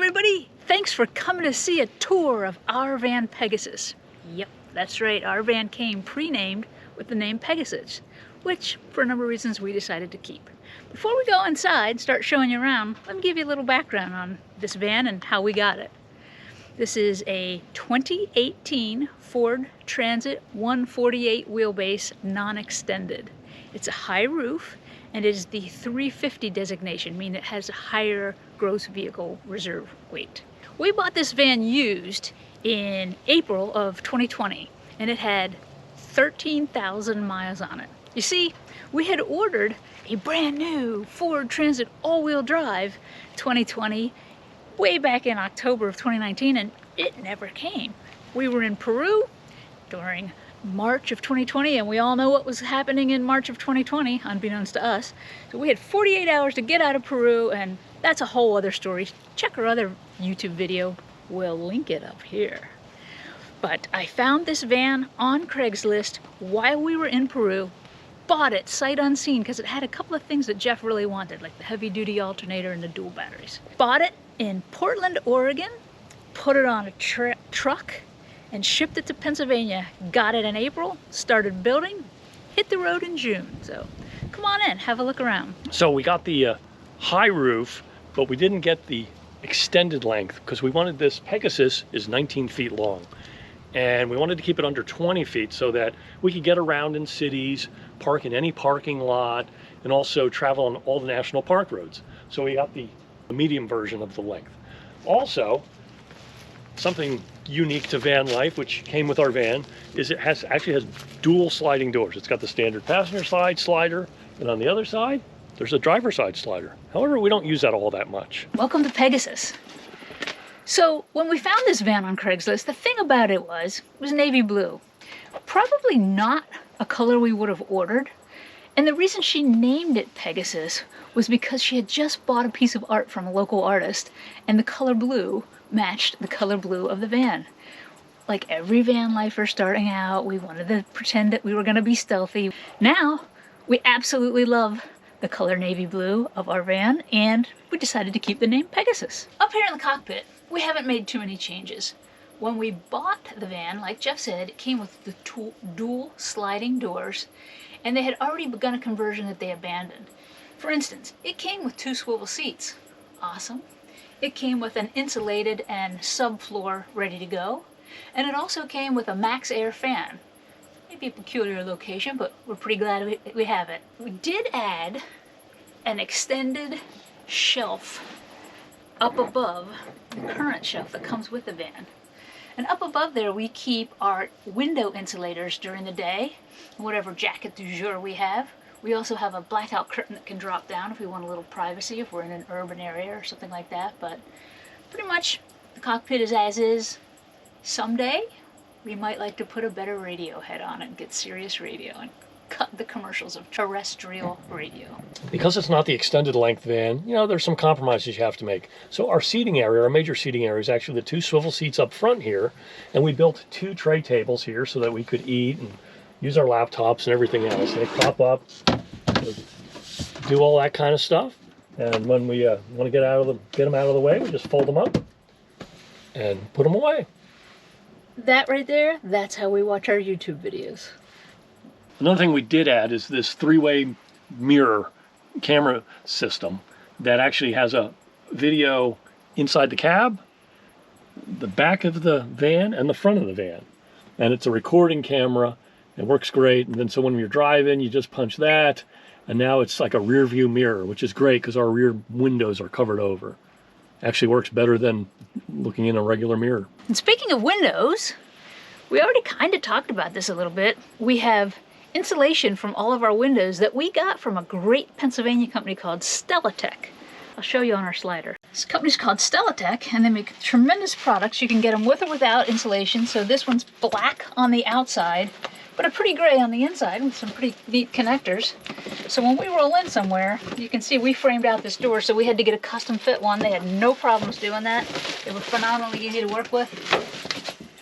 everybody! Thanks for coming to see a tour of our van Pegasus. Yep, that's right, our van came pre-named with the name Pegasus, which for a number of reasons we decided to keep. Before we go inside and start showing you around, let me give you a little background on this van and how we got it. This is a 2018 Ford Transit 148 wheelbase non-extended. It's a high roof and it is the 350 designation, meaning it has a higher gross vehicle reserve weight. We bought this van used in April of 2020 and it had 13,000 miles on it. You see, we had ordered a brand new Ford Transit all-wheel drive 2020 way back in October of 2019 and it never came. We were in Peru during March of 2020 and we all know what was happening in March of 2020, unbeknownst to us. So we had 48 hours to get out of Peru and that's a whole other story. Check our other YouTube video, we'll link it up here. But I found this van on Craigslist while we were in Peru, bought it sight unseen because it had a couple of things that Jeff really wanted, like the heavy duty alternator and the dual batteries. Bought it in Portland, Oregon, put it on a truck and shipped it to Pennsylvania. Got it in April, started building, hit the road in June. So come on in, have a look around. So we got the high roof, but we didn't get the extended length because we wanted this. Pegasus is 19 feet long and we wanted to keep it under 20 feet so that we could get around in cities, park in any parking lot, and also travel on all the national park roads. So we got the medium version of the length. Also, something unique to van life, which came with our van, is it actually has dual sliding doors. It's got the standard passenger side slider, and on the other side, there's a driver side slider. However, we don't use that all that much. Welcome to Pegasus. So when we found this van on Craigslist, the thing about it was navy blue. Probably not a color we would have ordered. And the reason she named it Pegasus was because she had just bought a piece of art from a local artist and the color blue matched the color blue of the van. Like every van lifer starting out, we wanted to pretend that we were going to be stealthy. Now, we absolutely love the color navy blue of our van and we decided to keep the name Pegasus. Up here in the cockpit, we haven't made too many changes. When we bought the van, like Jeff said, it came with the dual sliding doors and they had already begun a conversion that they abandoned. For instance, it came with 2 swivel seats. Awesome. It came with an insulated and subfloor ready to go. And it also came with a max air fan. Maybe a peculiar location, but we're pretty glad we have it. We did add an extended shelf up above the current shelf that comes with the van. And up above there we keep our window insulators during the day, whatever jacket du jour we have. We also have a blackout curtain that can drop down if we want a little privacy, if we're in an urban area or something like that. But pretty much the cockpit is as is. Someday we might like to put a better radio head on it and get Sirius radio and cut the commercials of terrestrial radio. Because it's not the extended length van, you know, there's some compromises you have to make. So our seating area, our major seating area, is actually the 2 swivel seats up front here. And we built 2 tray tables here so that we could eat and use our laptops and everything else. They pop up, do all that kind of stuff. And when we want to get them out of the way, we just fold them up and put them away. That right there, that's how we watch our YouTube videos. Another thing we did add is this 3-way mirror camera system that actually has a video inside the cab, the back of the van, and the front of the van. And it's a recording camera. It works great. And then so when you're driving, you just punch that. And now it's like a rear view mirror, which is great because our rear windows are covered over. Actually works better than looking in a regular mirror. And speaking of windows, we already kind of talked about this a little bit. We have insulation from all of our windows that we got from a great Pennsylvania company called Stelletek. I'll show you on our slider. This company's called Stelletek and they make tremendous products. You can get them with or without insulation. So this one's black on the outside, but a pretty gray on the inside with some pretty neat connectors. So when we roll in somewhere, you can see we framed out this door, so we had to get a custom fit one. They had no problems doing that. They were phenomenally easy to work with.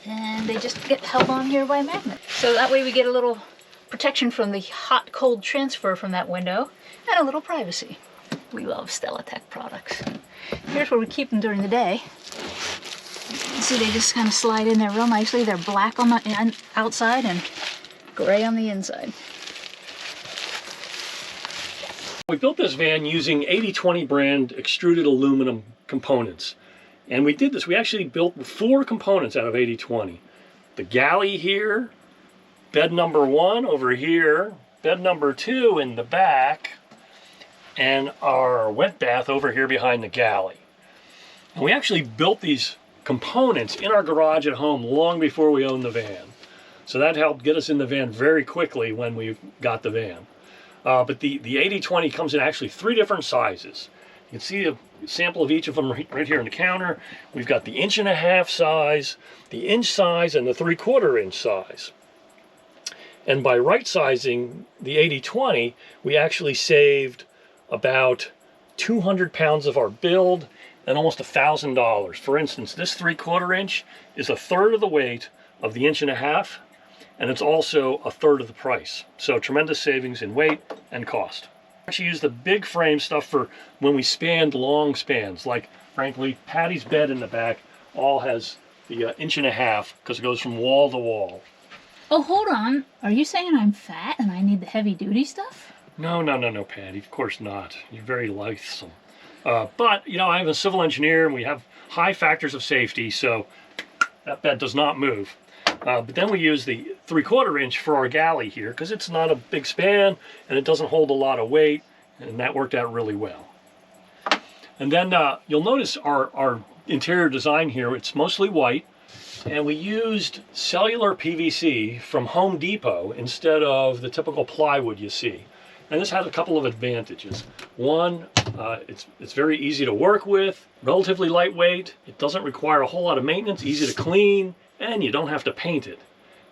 And they just get held on here by a magnet. So that way we get a little protection from the hot-cold transfer from that window and a little privacy. We love Stelletek products. Here's where we keep them during the day. See, they just kind of slide in there real nicely. They're black on the outside and gray on the inside. We built this van using 80/20 brand extruded aluminum components. And we did this, we actually built 4 components out of 80/20. The galley here, bed number 1 over here, bed number 2 in the back, and our wet bath over here behind the galley. And we actually built these components in our garage at home long before we owned the van. So that helped get us in the van very quickly when we got the van. But the 80/20 comes in actually 3 different sizes. You can see a sample of each of them right here on the counter. We've got the 1.5 inch size, the inch size, and the 3/4 inch size. And by right sizing the 80/20, we actually saved about 200 pounds of our build and almost $1,000. For instance, this 3/4 inch is 1/3 of the weight of the 1.5 inch, and it's also 1/3 of the price. So tremendous savings in weight and cost. Actually use the big frame stuff for when we spanned long spans, like frankly Patty's bed in the back all has the 1.5 inch because it goes from wall to wall. Oh, hold on. Are you saying I'm fat and I need the heavy duty stuff? No, Patty, of course not. You're very lithesome. But, you know, I'm a civil engineer and we have high factors of safety, so that bed does not move. But then we use the 3/4 inch for our galley here because it's not a big span and it doesn't hold a lot of weight, and that worked out really well. And then you'll notice our interior design here, it's mostly white, and we used cellular PVC from Home Depot instead of the typical plywood you see. And this has a couple of advantages. One, it's very easy to work with, relatively lightweight, it doesn't require a whole lot of maintenance, easy to clean, and you don't have to paint it.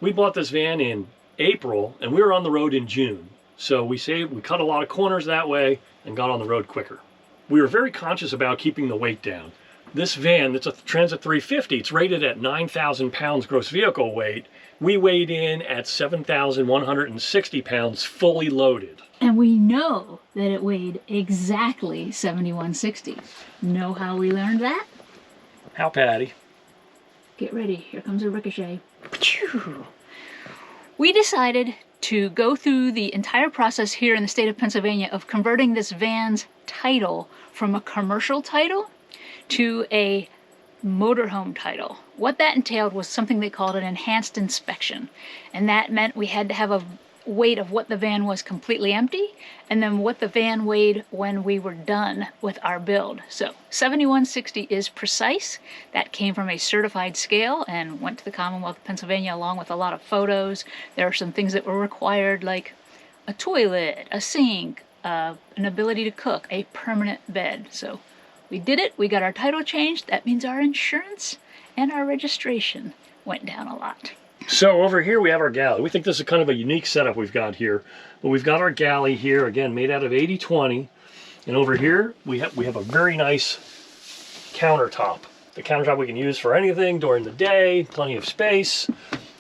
We bought this van in April and we were on the road in June. So we cut a lot of corners that way and got on the road quicker. We were very conscious about keeping the weight down. This van, it's a Transit 350, it's rated at 9,000 pounds gross vehicle weight. We weighed in at 7,160 pounds fully loaded. And we know that it weighed exactly 7,160. Know how we learned that? How, Patty? Get ready, here comes a ricochet. We decided to go through the entire process here in the state of Pennsylvania of converting this van's title from a commercial title to a motorhome title. What that entailed was something they called an enhanced inspection. And that meant we had to have a weight of what the van was completely empty, and then what the van weighed when we were done with our build. So 7160 is precise. That came from a certified scale and went to the Commonwealth of Pennsylvania along with a lot of photos. There are some things that were required, like a toilet, a sink, an ability to cook, a permanent bed. So we did it, we got our title changed. That means our insurance and our registration went down a lot. So over here we have our galley. We think this is kind of a unique setup we've got here. But we've got our galley here, again, made out of 80/20. And over here we have a very nice countertop. The countertop we can use for anything during the day, plenty of space.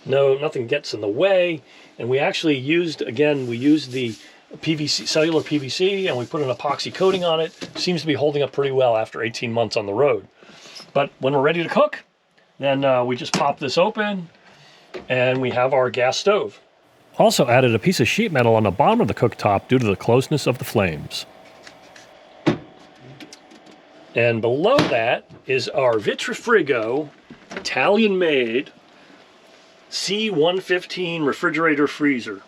Nothing gets in the way. And we actually used the PVC, cellular PVC, and we put an epoxy coating on it. Seems to be holding up pretty well after 18 months on the road. But when we're ready to cook, then we just pop this open, and we have our gas stove. Also added a piece of sheet metal on the bottom of the cooktop due to the closeness of the flames. And below that is our Vitrifrigo, Italian-made C115 refrigerator freezer.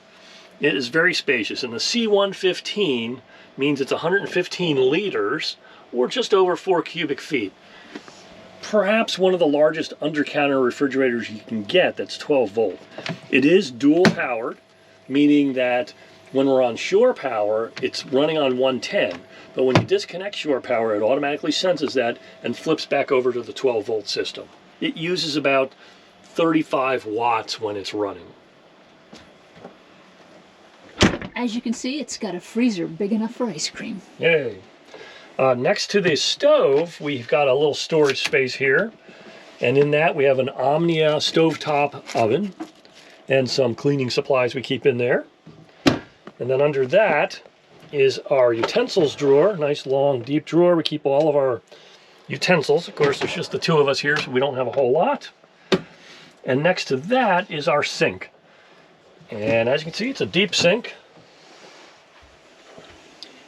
It is very spacious, and the C115 means it's 115 liters, or just over 4 cubic feet. Perhaps one of the largest under-counter refrigerators you can get that's 12 volt. It is dual powered, meaning that when we're on shore power, it's running on 110. But when you disconnect shore power, it automatically senses that and flips back over to the 12 volt system. It uses about 35 watts when it's running. As you can see, it's got a freezer big enough for ice cream. Yay. Next to the stove, we've got a little storage space here. And in that, we have an Omnia stovetop oven and some cleaning supplies we keep in there. And then under that is our utensils drawer, nice long deep drawer. We keep all of our utensils. Of course, there's just the two of us here, so we don't have a whole lot. And next to that is our sink. And as you can see, it's a deep sink.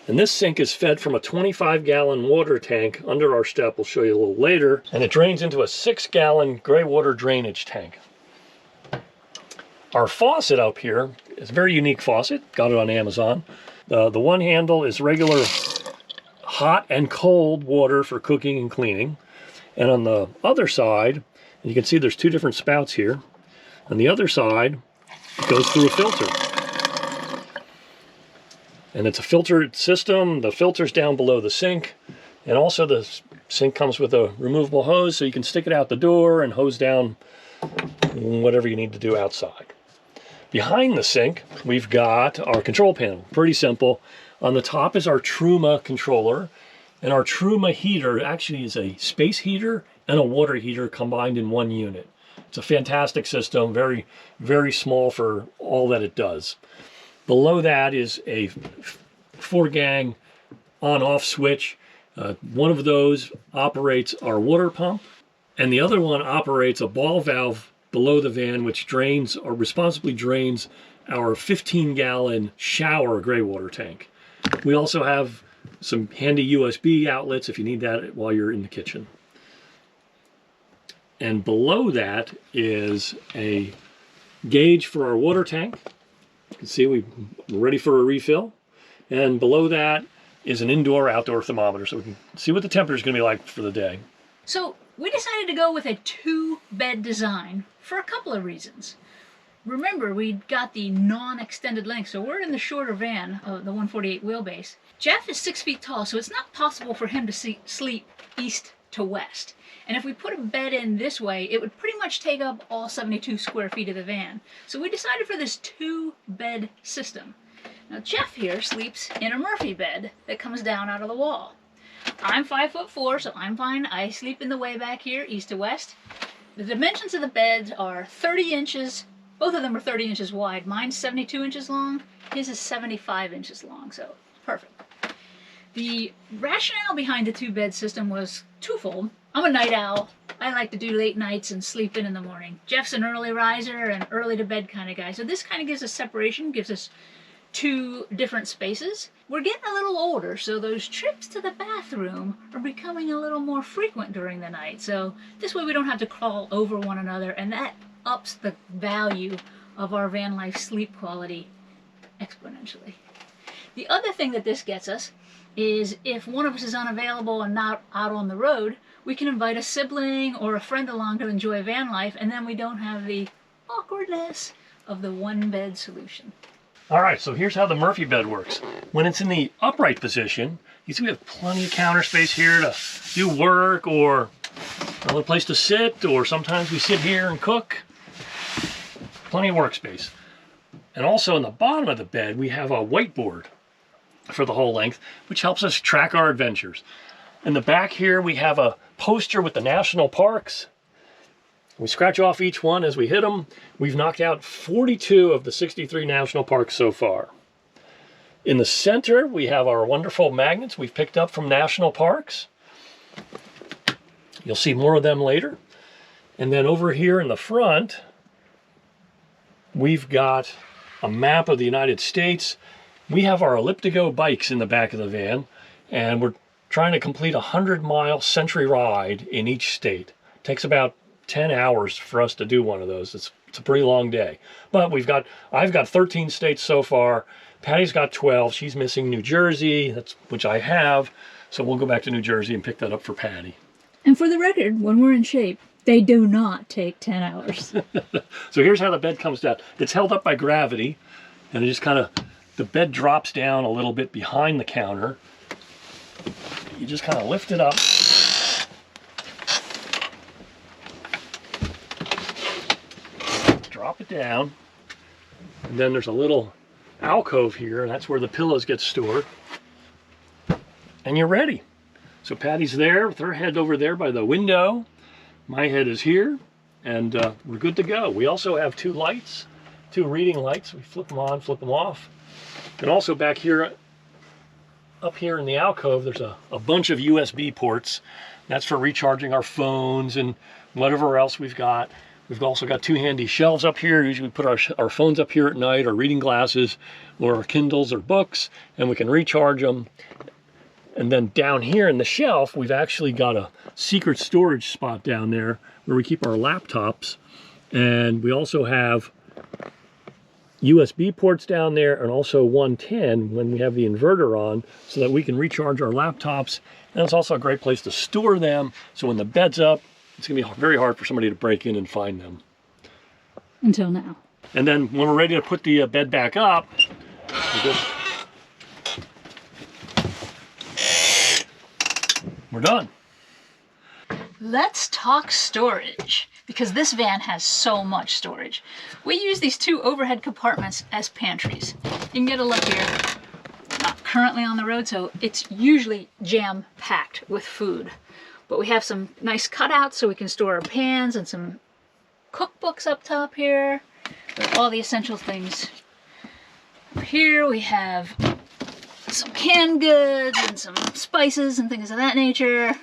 And this sink is fed from a 25-gallon water tank under our step. We'll show you a little later. And it drains into a 6-gallon gray water drainage tank. Our faucet up here is a very unique faucet. Got it on Amazon. The one handle is regular hot and cold water for cooking and cleaning. And on the other side, you can see there's two different spouts here. On the other side, it goes through a filter. And it's a filtered system. The filter's down below the sink. And also the sink comes with a removable hose, so you can stick it out the door and hose down whatever you need to do outside. Behind the sink, we've got our control panel. Pretty simple. On the top is our Truma controller. And our Truma heater actually is a space heater and a water heater combined in one unit. It's a fantastic system, very, very small for all that it does. Below that is a 4-gang on-off switch. One of those operates our water pump, and the other one operates a ball valve below the van, which drains or responsibly drains our 15-gallon shower gray water tank. We also have some handy USB outlets if you need that while you're in the kitchen. And below that is a gauge for our water tank. You can see we're ready for a refill. And below that is an indoor-outdoor thermometer, so we can see what the temperature is going to be like for the day. So we decided to go with a 2-bed design for a couple of reasons. Remember, we got the non-extended length, so we're in the shorter van, the 148 wheelbase. Jeff is 6 feet tall, so it's not possible for him to sleep east to west. And if we put a bed in this way, it would pretty much take up all 72 square feet of the van. So we decided for this 2-bed system. Now Jeff here sleeps in a Murphy bed that comes down out of the wall. I'm 5'4", so I'm fine. I sleep in the way back here, east to west. The dimensions of the beds are 30 inches. Both of them are 30 inches wide. Mine's 72 inches long. His is 75 inches long, so perfect. The rationale behind the 2-bed system was twofold. I'm a night owl. I like to do late nights and sleep in the morning. Jeff's an early riser and early to bed kind of guy. So this kind of gives us separation, gives us 2 different spaces. We're getting a little older, so those trips to the bathroom are becoming a little more frequent during the night. So this way we don't have to crawl over one another, and that ups the value of our van life sleep quality exponentially. The other thing that this gets us is if one of us is unavailable and not out on the road, we can invite a sibling or a friend along to enjoy van life, and then we don't have the awkwardness of the 1-bed solution. All right, so here's how the Murphy bed works. When it's in the upright position, you see we have plenty of counter space here to do work or another place to sit, or sometimes we sit here and cook. Plenty of workspace. And also in the bottom of the bed, we have a whiteboard for the whole length, which helps us track our adventures. In the back here, we have a poster with the national parks. We scratch off each one as we hit them. We've knocked out 42 of the 63 national parks so far. In the center, we have our wonderful magnets we've picked up from national parks. You'll see more of them later. And then over here in the front, we've got a map of the United States. We have our Elliptigo bikes in the back of the van, and we're trying to complete a 100-mile century ride in each state. It takes about 10 hours for us to do one of those. It's a pretty long day. But I've got 13 states so far. Patty's got 12. She's missing New Jersey, which I have. So we'll go back to New Jersey and pick that up for Patty. And for the record, when we're in shape, they do not take 10 hours. So here's how the bed comes down. It's held up by gravity, and it just kind of, the bed drops down a little bit behind the counter. You just kind of lift it up. Drop it down. And then there's a little alcove here, and that's where the pillows get stored. And you're ready. So Patty's there with her head over there by the window. My head is here, and we're good to go. We also have 2 lights, 2 reading lights. We flip them on, flip them off. And also back here, up here in the alcove, there's a bunch of USB ports That's for recharging our phones and whatever else we've got. We've also got 2 handy shelves up here. Usually we put our phones up here at night, our reading glasses, or our Kindles or books, and we can recharge them. And then down here in the shelf, we've actually got a secret storage spot down there where we keep our laptops. And we also have USB ports down there, and also 110 when we have the inverter on, so that we can recharge our laptops. And it's also a great place to store them, so when the bed's up, it's gonna be very hard for somebody to break in and find them. Until now. And then when we're ready to put the bed back up, we're done. Let's talk storage, because this van has so much storage. We use these 2 overhead compartments as pantries. You can get a look here. Not currently on the road, so it's usually jam-packed with food. But we have some nice cutouts so we can store our pans, and some cookbooks up top here. All the essential things. Over here we have some canned goods and some spices and things of that nature.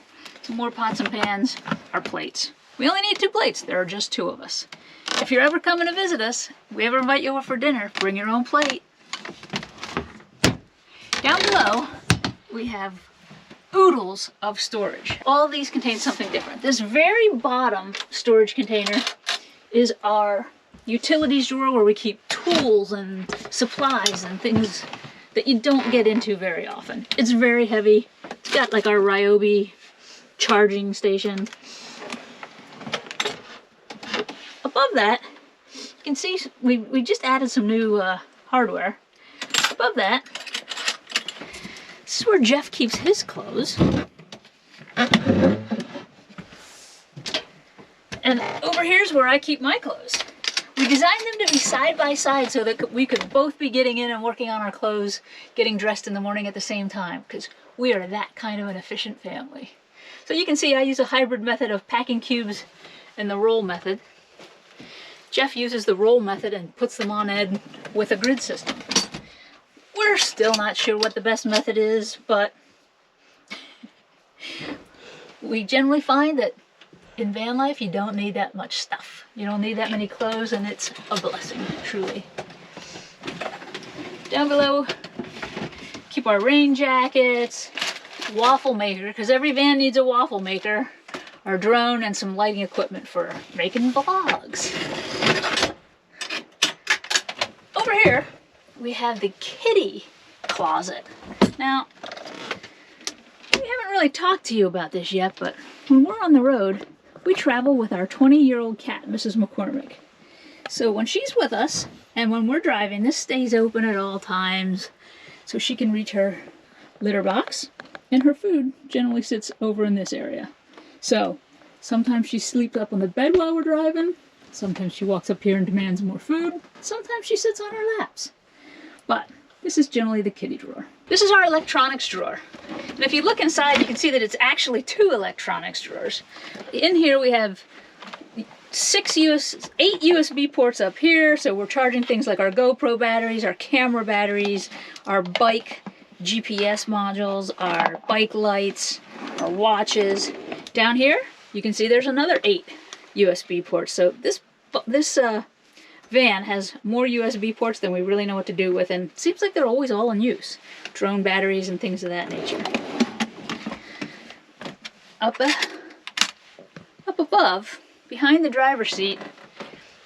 Some more pots and pans. Our plates. We only need 2 plates. There are just 2 of us. If you're ever coming to visit us, we ever invite you over for dinner, bring your own plate. Down below, we have oodles of storage. All of these contain something different. This very bottom storage container is our utilities drawer, where we keep tools and supplies and things that you don't get into very often. It's very heavy. It's got like our Ryobi charging station. Above that, you can see we just added some new hardware. Above that, this is where Jeff keeps his clothes. And over here's where I keep my clothes. We designed them to be side by side so that we could both be getting in and working on our clothes, getting dressed in the morning at the same time, because we are that kind of an efficient family. So you can see I use a hybrid method of packing cubes and the roll method. Jeff uses the roll method and puts them on end with a grid system. We're still not sure what the best method is, but we generally find that in van life you don't need that much stuff. You don't need that many clothes, and it's a blessing, truly. Down below, keep our rain jackets, waffle maker, because every van needs a waffle maker, our drone, and some lighting equipment for making vlogs. Over here, we have the kitty closet. Now, we haven't really talked to you about this yet, but when we're on the road, we travel with our 20-year-old cat, Mrs. McCormick. So when she's with us, and when we're driving, this stays open at all times, so she can reach her litter box, and her food generally sits over in this area. So sometimes she sleeps up on the bed while we're driving, sometimes she walks up here and demands more food, sometimes she sits on our laps. But this is generally the kitty drawer. This is our electronics drawer. And if you look inside, you can see that it's actually 2 electronics drawers. In here we have 8 USB ports up here, so we're charging things like our GoPro batteries, our camera batteries, our bike GPS modules, our bike lights, our watches. Down here, you can see there's another 8 USB ports. So this van has more USB ports than we really know what to do with, and it seems like they're always all in use. Drone batteries and things of that nature. Up above, behind the driver's seat,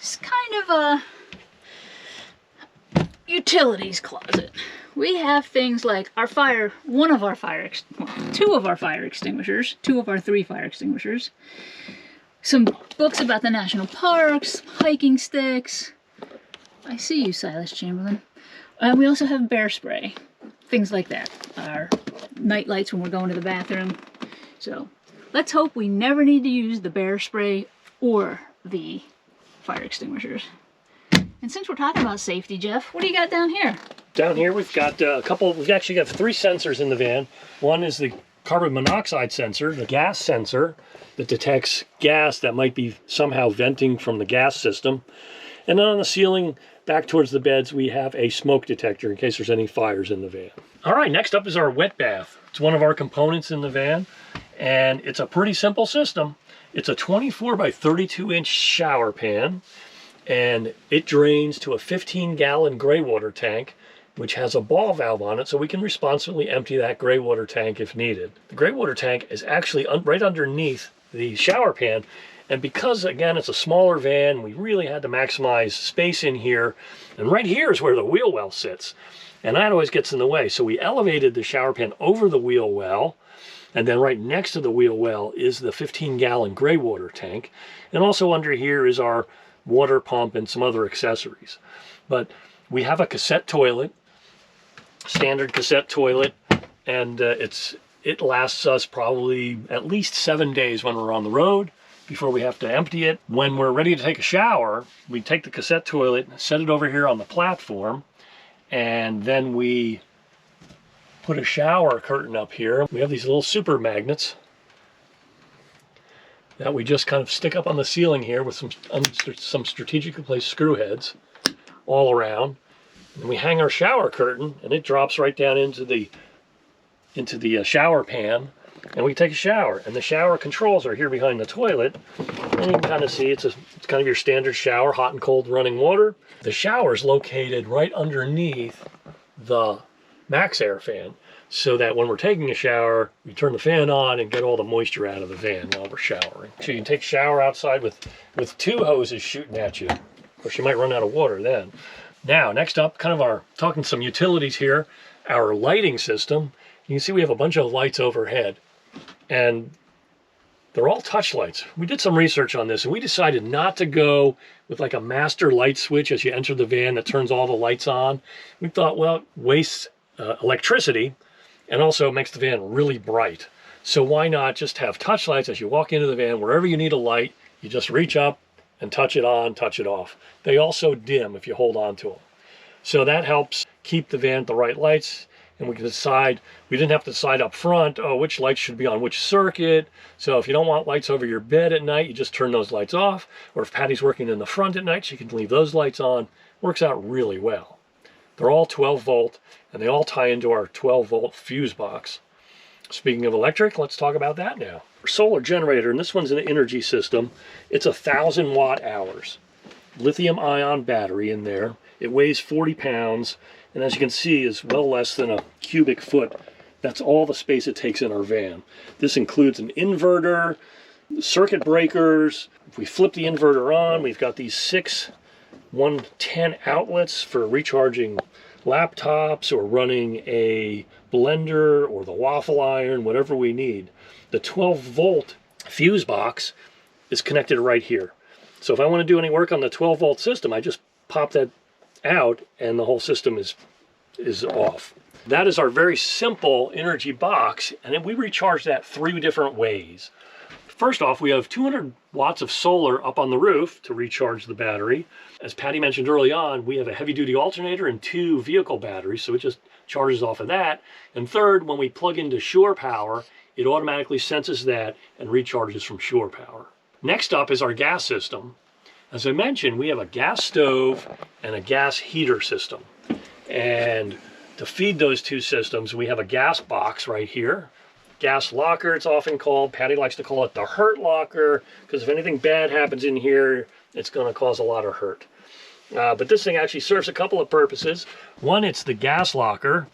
is kind of a utilities closet. We have things like our two of our fire extinguishers, 2 of our 3 fire extinguishers, some books about the national parks, hiking sticks. I see you, Silas Chamberlain. We also have bear spray, things like that. Our night lights when we're going to the bathroom. So let's hope we never need to use the bear spray or the fire extinguishers. And since we're talking about safety, Jeff, what do you got down here? Down here we've got we've actually got 3 sensors in the van. One is the carbon monoxide sensor, the gas sensor that detects gas that might be somehow venting from the gas system. And then on the ceiling, back towards the beds, we have a smoke detector in case there's any fires in the van. All right, next up is our wet bath. It's one of our components in the van. And it's a pretty simple system. It's a 24 by 32 inch shower pan, and it drains to a 15-gallon gray water tank, which has a ball valve on it, so we can responsibly empty that gray water tank if needed. The gray water tank is actually right underneath the shower pan, and because, again, it's a smaller van, we really had to maximize space in here, and right here is where the wheel well sits, and that always gets in the way. So we elevated the shower pan over the wheel well, and then right next to the wheel well is the 15-gallon gray water tank, and also under here is our water pump and some other accessories. But we have a cassette toilet, standard cassette toilet, and it lasts us probably at least 7 days when we're on the road before we have to empty it. When we're ready to take a shower, we take the cassette toilet, set it over here on the platform, and then we put a shower curtain up here. We have these little super magnets that we just kind of stick up on the ceiling here with some strategically placed screw heads all around. And we hang our shower curtain, and it drops right down into the shower pan, and we take a shower. And the shower controls are here behind the toilet, and you can kind of see it's kind of your standard shower, hot and cold running water. The shower is located right underneath the max air fan, so that when we're taking a shower, we turn the fan on and get all the moisture out of the van while we're showering. So you can take a shower outside with 2 hoses shooting at you. Of course, you might run out of water then. Now, next up, kind of talking some utilities here, our lighting system. You can see we have a bunch of lights overhead, and they're all touch lights. We did some research on this, and we decided not to go with like a master light switch as you enter the van that turns all the lights on. We thought, well, it wastes electricity, and also it makes the van really bright. So why not just have touch lights as you walk into the van? Wherever you need a light, you just reach up and touch it on, touch it off. They also dim if you hold on to them. So that helps keep the van at the right lights, and we didn't have to decide up front, oh, which lights should be on which circuit. So if you don't want lights over your bed at night, you just turn those lights off. Or if Patty's working in the front at night, she can leave those lights on. Works out really well. They're all 12 volt, and they all tie into our 12 volt fuse box. Speaking of electric, let's talk about that now. Our solar generator, and this one's an energy system. It's 1,000 watt hours. Lithium ion battery in there. It weighs 40 pounds, and as you can see is well less than a cubic foot. That's all the space it takes in our van. This includes an inverter, circuit breakers. If we flip the inverter on, we've got these 6 110 outlets for recharging laptops or running a blender or the waffle iron, whatever we need. The 12 volt fuse box is connected right here. So if I want to do any work on the 12 volt system, I just pop that out and the whole system is off. That is our very simple energy box, and then we recharge that 3 different ways. First off, we have 200 watts of solar up on the roof to recharge the battery. As Patti mentioned early on, we have a heavy-duty alternator and 2 vehicle batteries, so it just charges off of that. And third, when we plug into shore power, it automatically senses that and recharges from shore power. Next up is our gas system. As I mentioned, we have a gas stove and a gas heater system. And to feed those 2 systems, we have a gas box right here. Gas locker, it's often called. Patti likes to call it the hurt locker, because if anything bad happens in here, it's going to cause a lot of hurt. But this thing actually serves a couple of purposes. 1, it's the gas locker.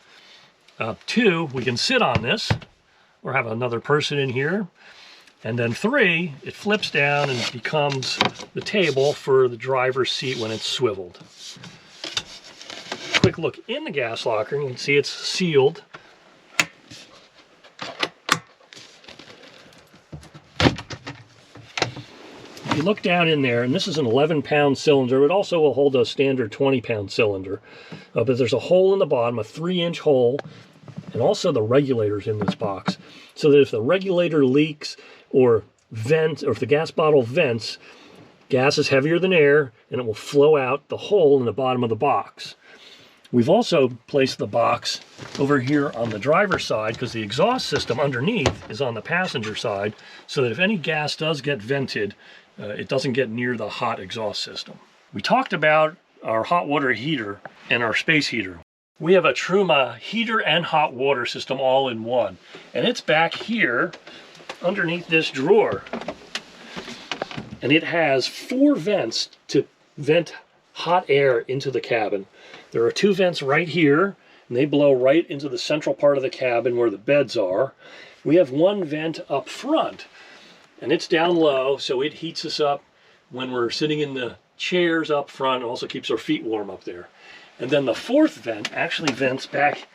2, we can sit on this or have another person in here. And then 3, it flips down and becomes the table for the driver's seat when it's swiveled. Quick look in the gas locker, and you can see it's sealed. If you look down in there, and this is an 11-pound cylinder, it also will hold a standard 20-pound cylinder. But there's a hole in the bottom, a 3-inch hole, and also the regulators in this box. So that if the regulator leaks or vents, or if the gas bottle vents, gas is heavier than air, and it will flow out the hole in the bottom of the box. We've also placed the box over here on the driver's side, because the exhaust system underneath is on the passenger side, so that if any gas does get vented, it doesn't get near the hot exhaust system. We talked about our hot water heater and our space heater. We have a Truma heater and hot water system all in one. And it's back here underneath this drawer. And it has 4 vents to vent hot air into the cabin. There are 2 vents right here, and they blow right into the central part of the cabin where the beds are. We have 1 vent up front, and it's down low, so it heats us up when we're sitting in the chairs up front. It also keeps our feet warm up there. And then the 4th vent actually vents back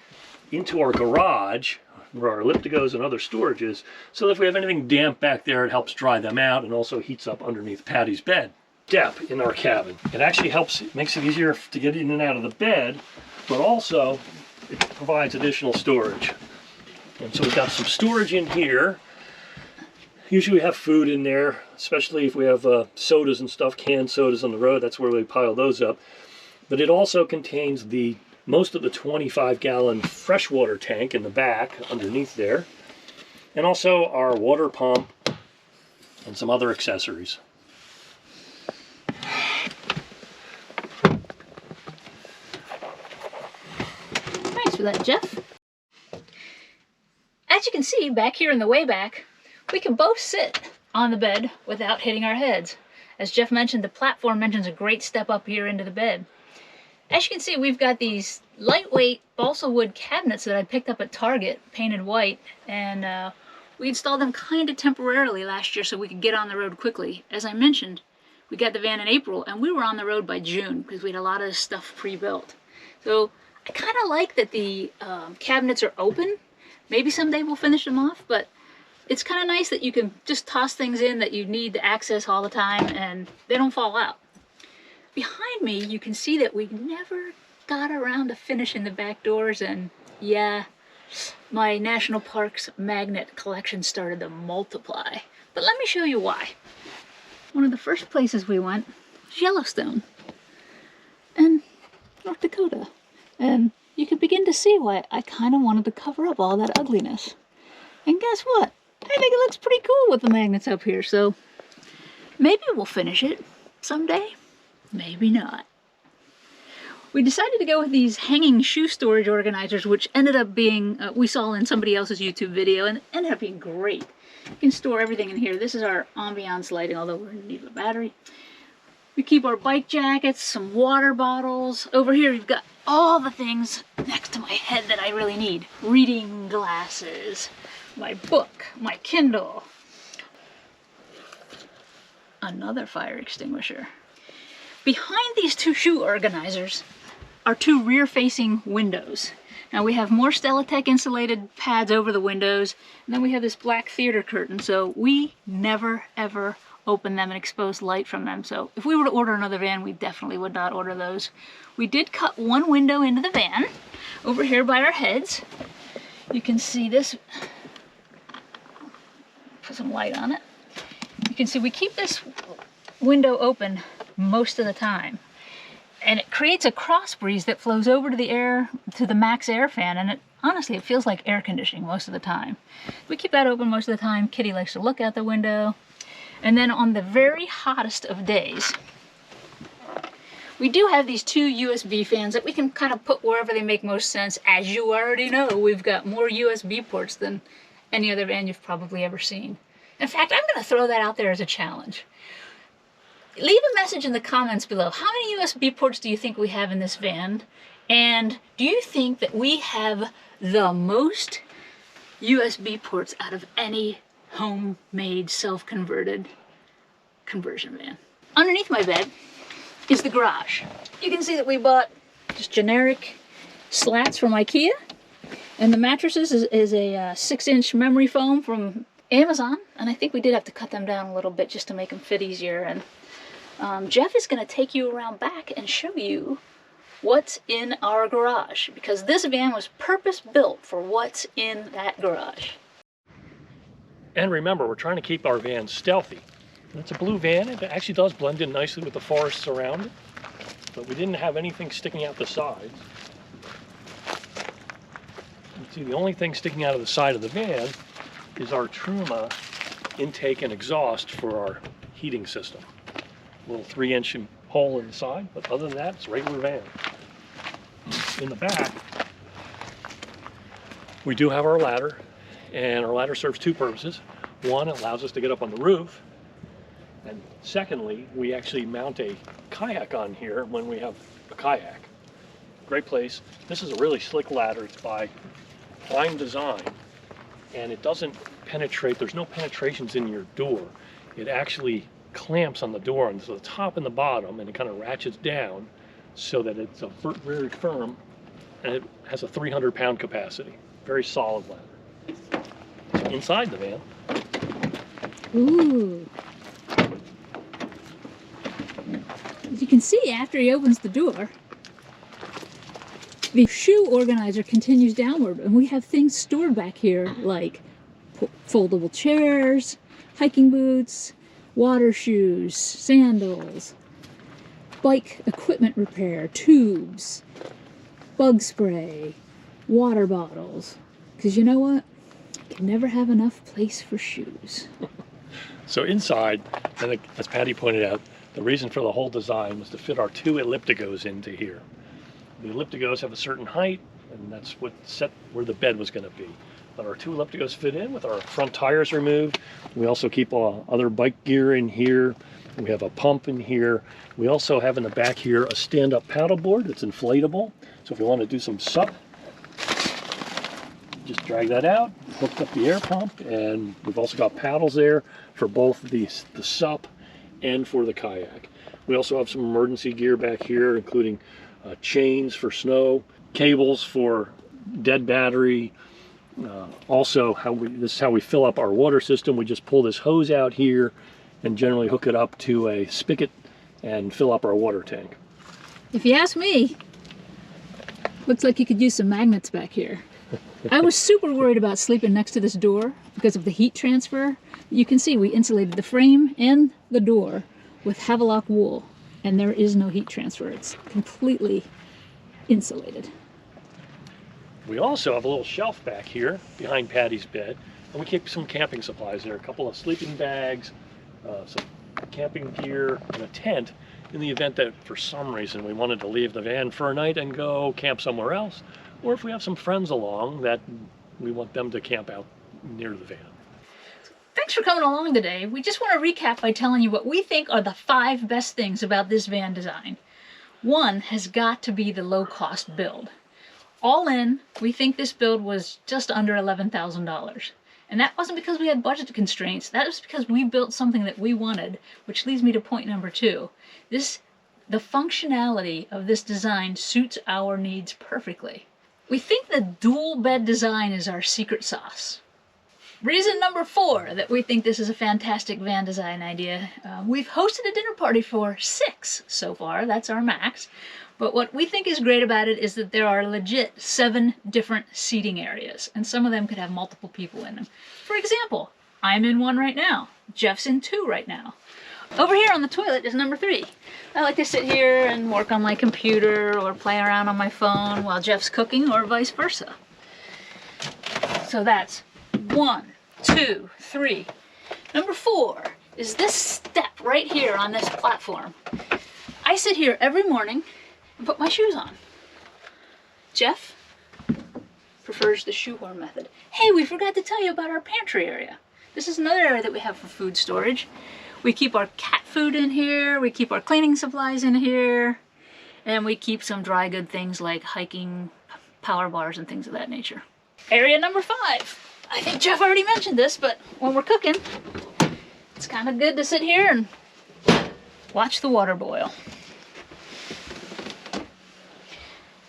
into our garage, where our Elliptigos and other storage is, so that if we have anything damp back there, it helps dry them out and also heats up underneath Patti's bed. Step in our cabin. It actually helps, it makes it easier to get in and out of the bed, but also it provides additional storage. And so we've got some storage in here. Usually we have food in there, especially if we have sodas and stuff, canned sodas on the road. That's where we pile those up. But it also contains most of the 25-gallon freshwater tank in the back underneath there, and also our water pump and some other accessories. Thanks for that, Jeff. As you can see, back here in the way back, we can both sit on the bed without hitting our heads. As Jeff mentioned, the platform mentions a great step up here into the bed. As you can see, we've got these lightweight balsa wood cabinets that I picked up at Target, painted white, and we installed them kind of temporarily last year so we could get on the road quickly. As I mentioned, we got the van in April, and we were on the road by June because we had a lot of stuff pre-built. So I kind of like that the cabinets are open. Maybe someday we'll finish them off, but it's kind of nice that you can just toss things in that you need to access all the time and they don't fall out. Behind me, you can see that we never got around to finishing the back doors, and yeah, my national parks magnet collection started to multiply. But let me show you why. One of the first places we went was Yellowstone and North Dakota, and you can begin to see why I kind of wanted to cover up all that ugliness. And guess what? I think it looks pretty cool with the magnets up here, so maybe we'll finish it someday. Maybe not. We decided to go with these hanging shoe storage organizers, which ended up being, we saw in somebody else's YouTube video, and ended up being great. You can store everything in here. This is our ambiance lighting, although we're in need of a battery. We keep our bike jackets, some water bottles. Over here we've got all the things next to my head that I really need. Reading glasses, my book, my Kindle, another fire extinguisher. Behind these 2 shoe organizers are 2 rear-facing windows. Now we have more Stelletek insulated pads over the windows, and then we have this black theater curtain, so we never ever open them and expose light from them. So if we were to order another van, we definitely would not order those. We did cut 1 window into the van over here by our heads. You can see this. Put some light on it. You can see we keep this window open most of the time, and it creates a cross breeze that flows over to the max air fan, and honestly it feels like air conditioning most of the time. We keep that open most of the time. Kitty likes to look out the window. And then on the very hottest of days, we do have these 2 USB fans that we can kind of put wherever they make most sense. As you already know, we've got more USB ports than any other van you've probably ever seen. In fact, I'm going to throw that out there as a challenge. Leave a message in the comments below. How many USB ports do you think we have in this van? And do you think that we have the most USB ports out of any homemade, self-converted conversion van? Underneath my bed is the garage. You can see that we bought just generic slats from IKEA. And the mattresses is a 6-inch memory foam from Amazon. And I think we did have to cut them down a little bit just to make them fit easier. And Jeff is going to take you around back and show you what's in our garage, because this van was purpose-built for what's in that garage. And remember, we're trying to keep our van stealthy. It's a blue van. It actually does blend in nicely with the forests around it, but we didn't have anything sticking out the sides. You see, the only thing sticking out of the side of the van is our Truma intake and exhaust for our heating system. A little 3-inch hole in the side, but other than that, it's a regular van. In the back, we do have our ladder, and our ladder serves 2 purposes. One, it allows us to get up on the roof. And secondly, we actually mount a kayak on here when we have a kayak. Great place. This is a really slick ladder. It's by Prime Design, and it doesn't penetrate. There's no penetrations in your door. It actually clamps on the door on the top and the bottom, and it kind of ratchets down so that it's very firm, and it has a 300-pound capacity. Very solid ladder. Inside the van. Ooh. As you can see, after he opens the door, the shoe organizer continues downward, and we have things stored back here like foldable chairs, hiking boots, water shoes, sandals, bike equipment repair, tubes, bug spray, water bottles. Because you know what? You can never have enough place for shoes. So inside, I think, as Patti pointed out, the reason for the whole design was to fit our 2 Elliptigos into here. The Elliptigos have a certain height, and that's what set where the bed was going to be. But our 2 Elliptigos fit in with our front tires removed. We also keep other bike gear in here. We have a pump in here. We also have in the back here a stand-up paddleboard that's inflatable. So if you want to do some sup, just drag that out, hooked up the air pump, and we've also got paddles there for both the sup and for the kayak. We also have some emergency gear back here, including chains for snow, cables for dead battery. Also, this is how we fill up our water system. We just pull this hose out here and generally hook it up to a spigot and fill up our water tank. If you ask me, looks like you could use some magnets back here. I was super worried about sleeping next to this door because of the heat transfer. You can see we insulated the frame and the door with Havelock wool, and there is no heat transfer. It's completely insulated. We also have a little shelf back here behind Patti's bed, and we keep some camping supplies there. A couple of sleeping bags, some camping gear, and a tent in the event that for some reason we wanted to leave the van for a night and go camp somewhere else, or if we have some friends along that we want them to camp out near the van. Thanks for coming along today. We just want to recap by telling you what we think are the 5 best things about this van design. One has got to be the low-cost build. All in, we think this build was just under $11,000. And that wasn't because we had budget constraints. That was because we built something that we wanted, which leads me to point number 2. The functionality of this design suits our needs perfectly. We think the dual bed design is our secret sauce. Reason number 4 that we think this is a fantastic van design idea. We've hosted a dinner party for 6 so far. That's our max. But what we think is great about it is that there are legit 7 different seating areas, and some of them could have multiple people in them. For example, I'm in one right now. Jeff's in 2 right now. Over here on the toilet is number 3. I like to sit here and work on my computer or play around on my phone while Jeff's cooking, or vice versa. So that's 1, 2, 3. Number 4 is this step right here on this platform. I sit here every morning and put my shoes on. Jeff prefers the shoehorn method. Hey, we forgot to tell you about our pantry area. This is another area that we have for food storage. We keep our cat food in here, we keep our cleaning supplies in here, and we keep some dry good things like hiking power bars and things of that nature. Area number 5. I think Jeff already mentioned this, but when we're cooking, it's kind of good to sit here and watch the water boil.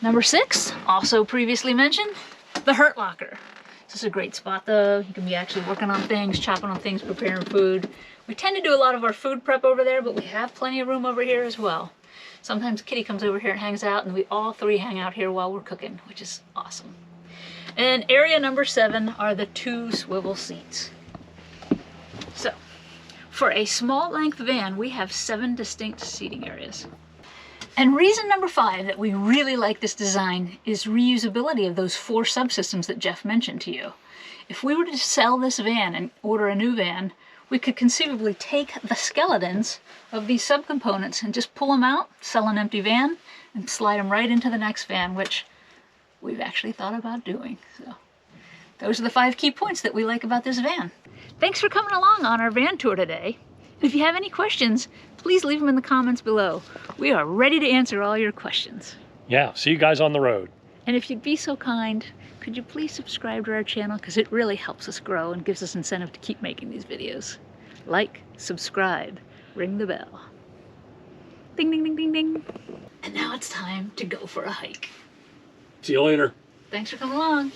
Number 6, also previously mentioned, the Hurt Locker. This is a great spot though. You can be actually working on things, chopping on things, preparing food. We tend to do a lot of our food prep over there, but we have plenty of room over here as well. Sometimes Kitty comes over here and hangs out, and we all 3 hang out here while we're cooking, which is awesome. And area number 7 are the 2 swivel seats. So, for a small length van, we have 7 distinct seating areas. And reason number 5 that we really like this design is reusability of those 4 subsystems that Jeff mentioned to you. If we were to sell this van and order a new van, we could conceivably take the skeletons of these subcomponents and just pull them out, sell an empty van, and slide them right into the next van, which we've actually thought about doing. So those are the 5 key points that we like about this van. Thanks for coming along on our van tour today. If you have any questions, please leave them in the comments below. We are ready to answer all your questions. Yeah, see you guys on the road. And if you'd be so kind, could you please subscribe to our channel, because it really helps us grow and gives us incentive to keep making these videos. Like, subscribe, ring the bell. Ding, ding, ding, ding, ding. And now it's time to go for a hike. See you later. Thanks for coming along.